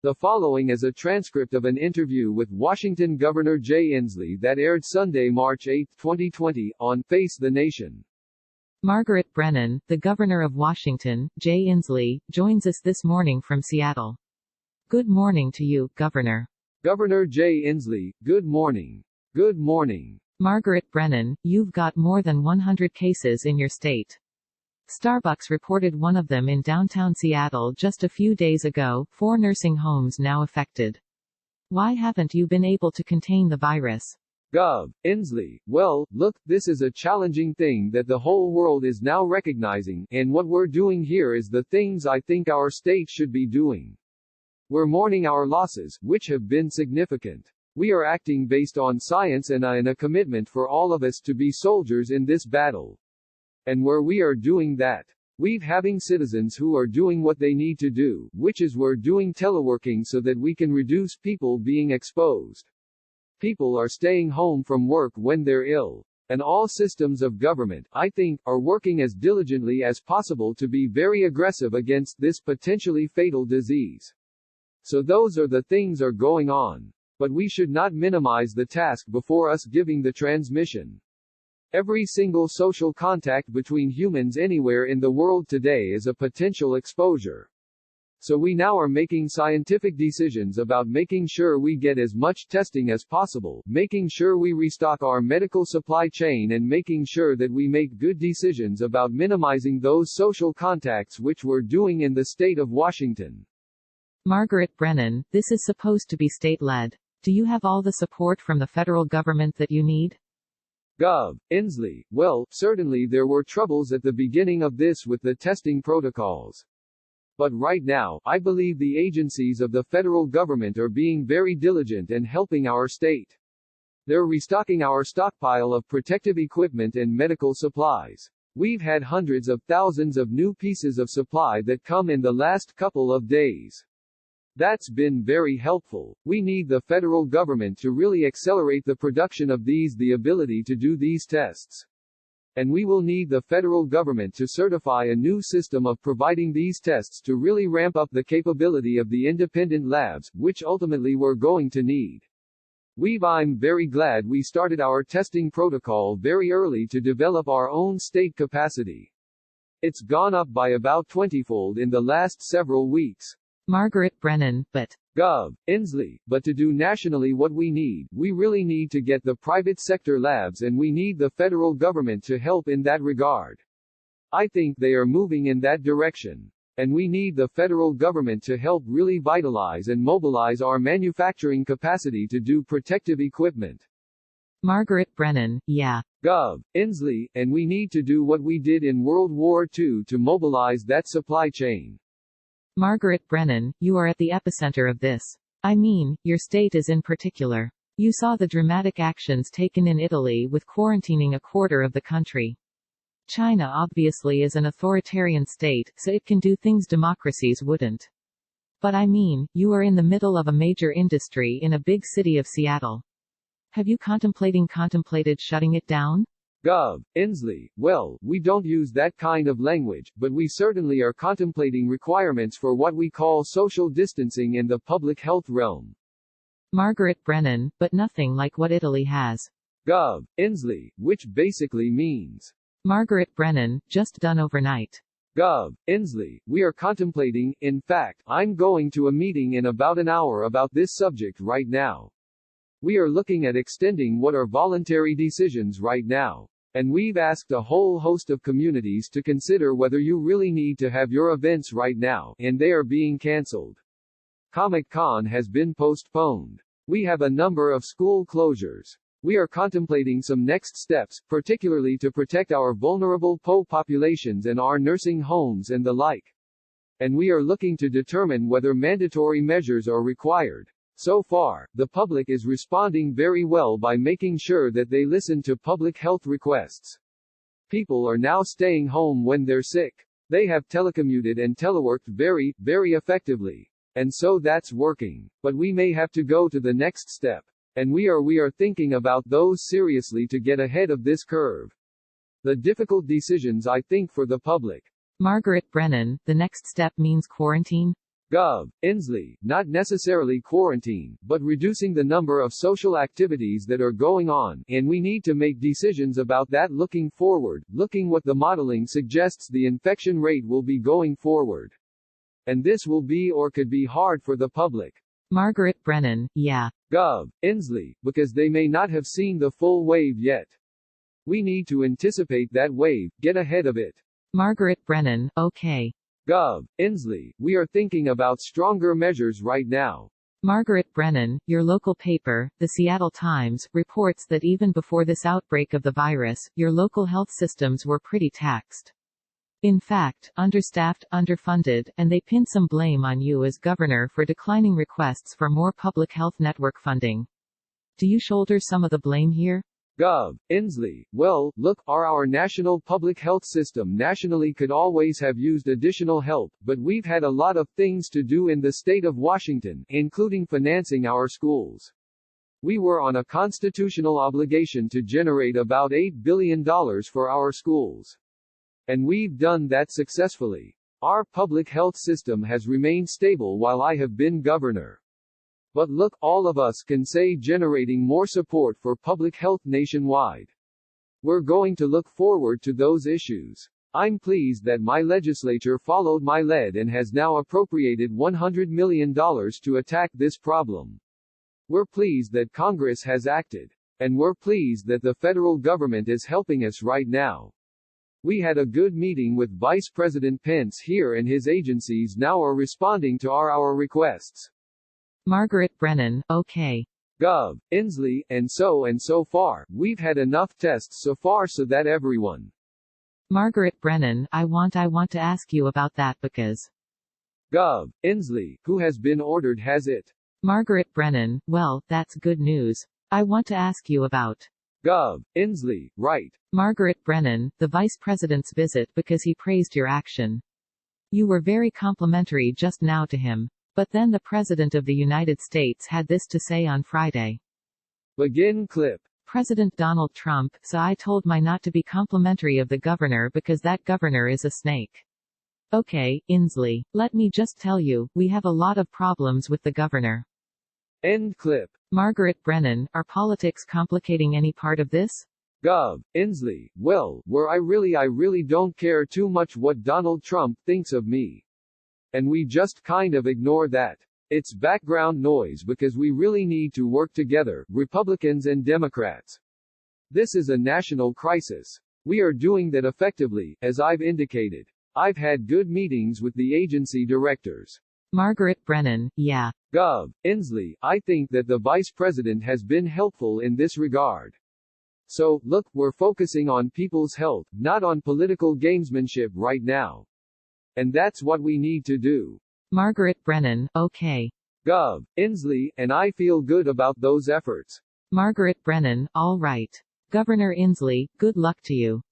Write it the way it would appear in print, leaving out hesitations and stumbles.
The following is a transcript of an interview with Washington Governor Jay Inslee that aired Sunday, March 8, 2020, on Face the Nation. Margaret Brennan, the governor of Washington, Jay Inslee, joins us this morning from Seattle. Good morning to you, Governor. Governor Jay Inslee, good morning. Good morning. Margaret Brennan, you've got more than 100 cases in your state. Starbucks reported one of them in downtown Seattle just a few days ago, 4 nursing homes now affected. Why haven't you been able to contain the virus? Gov. Inslee, well, look, this is a challenging thing that the whole world is now recognizing, and what we're doing here is the things I think our state should be doing. We're mourning our losses, which have been significant. We are acting based on science and a commitment for all of us to be soldiers in this battle. And where we are doing that, we're having citizens who are doing what they need to do, which is we're doing teleworking so that we can reduce people being exposed. People are staying home from work when they're ill. And all systems of government, I think, are working as diligently as possible to be very aggressive against this potentially fatal disease. So those are the things are going on. But we should not minimize the task before us giving the transmission. Every single social contact between humans anywhere in the world today is a potential exposure. So we now are making scientific decisions about making sure we get as much testing as possible, making sure we restock our medical supply chain, and making sure that we make good decisions about minimizing those social contacts, which we're doing in the state of Washington. Margaret Brennan, this is supposed to be state-led. Do you have all the support from the federal government that you need? Gov. Inslee, well, certainly there were troubles at the beginning of this with the testing protocols. But right now, I believe the agencies of the federal government are being very diligent and helping our state. They're restocking our stockpile of protective equipment and medical supplies. We've had hundreds of thousands of new pieces of supply that come in the last couple of days. That's been very helpful. We need the federal government to really accelerate the production of these, the ability to do these tests. And we will need the federal government to certify a new system of providing these tests to really ramp up the capability of the independent labs, which ultimately we're going to need. I'm very glad we started our testing protocol very early to develop our own state capacity. It's gone up by about 20-fold in the last several weeks. Margaret Brennan, but Gov. Inslee, but to do nationally what we need, we really need to get the private sector labs, and we need the federal government to help in that regard. I think they are moving in that direction. And we need the federal government to help really vitalize and mobilize our manufacturing capacity to do protective equipment. Margaret Brennan, yeah. Gov. Inslee, and we need to do what we did in World War II to mobilize that supply chain. Margaret Brennan, you are at the epicenter of this. I mean, your state is in particular. You saw the dramatic actions taken in Italy with quarantining a quarter of the country. China obviously is an authoritarian state, so it can do things democracies wouldn't. But I mean, you are in the middle of a major industry in a big city of Seattle. Have you contemplated shutting it down? Gov. Inslee, well, we don't use that kind of language, but we certainly are contemplating requirements for what we call social distancing in the public health realm. Margaret Brennan, but nothing like what Italy has. Gov. Inslee, which basically means Margaret Brennan, just done overnight. Gov. Inslee, we are contemplating, in fact, I'm going to a meeting in about an hour about this subject right now. We are looking at extending what are voluntary decisions right now. And we've asked a whole host of communities to consider whether you really need to have your events right now, and they are being canceled. Comic-Con has been postponed. We have a number of school closures. We are contemplating some next steps, particularly to protect our vulnerable populations and our nursing homes and the like. And we are looking to determine whether mandatory measures are required. So far, the public is responding very well by making sure that they listen to public health requests. People are now staying home when they're sick. They have telecommuted and teleworked very, very effectively. And so that's working. But we may have to go to the next step. And we are thinking about those seriously to get ahead of this curve. The difficult decisions, I think, for the public. Margaret Brennan, the next step means quarantine? Gov. Inslee, not necessarily quarantine, but reducing the number of social activities that are going on, and we need to make decisions about that looking forward, looking what the modeling suggests the infection rate will be going forward. And this will be or could be hard for the public. Margaret Brennan, yeah. Gov. Inslee, because they may not have seen the full wave yet. We need to anticipate that wave, get ahead of it. Margaret Brennan, okay. Gov. Inslee, we are thinking about stronger measures right now. Margaret Brennan, your local paper, the Seattle Times, reports that even before this outbreak of the virus, your local health systems were pretty taxed. In fact, understaffed, underfunded, and they pin some blame on you as governor for declining requests for more public health network funding. Do you shoulder some of the blame here? Gov. Inslee, well, look, our national public health system nationally could always have used additional help, but we've had a lot of things to do in the state of Washington, including financing our schools. We were on a constitutional obligation to generate about $8 billion for our schools. And we've done that successfully. Our public health system has remained stable while I have been governor. But look, all of us can say generating more support for public health nationwide. We're going to look forward to those issues. I'm pleased that my legislature followed my lead and has now appropriated $100 million to attack this problem. We're pleased that Congress has acted. And we're pleased that the federal government is helping us right now. We had a good meeting with Vice President Pence here, and his agencies now are responding to our requests. Margaret Brennan, okay. Gov. Inslee, and so far, we've had enough tests so far so that everyone. Margaret Brennan, I want to ask you about that because. Gov. Inslee, who has been ordered has it? Margaret Brennan, well, that's good news. I want to ask you about. Gov. Inslee, right. Margaret Brennan, the Vice President's visit because he praised your action. You were very complimentary just now to him. But then the President of the United States had this to say on Friday. Begin clip. President Donald Trump, so I told my not to be complimentary of the governor because that governor is a snake. Okay, Inslee, let me just tell you, we have a lot of problems with the governor. End clip. Margaret Brennan, are politics complicating any part of this? Gov. Inslee, well, where I really don't care too much what Donald Trump thinks of me. And we just kind of ignore that. It's background noise because we really need to work together, Republicans and Democrats. This is a national crisis. We are doing that effectively, as I've indicated. I've had good meetings with the agency directors. Margaret Brennan, yeah. Gov. Inslee, I think that the Vice President has been helpful in this regard. So, look, we're focusing on people's health, not on political gamesmanship right now. And that's what we need to do. Margaret Brennan, okay. Gov. Inslee, and I feel good about those efforts. Margaret Brennan, all right. Governor Inslee, good luck to you.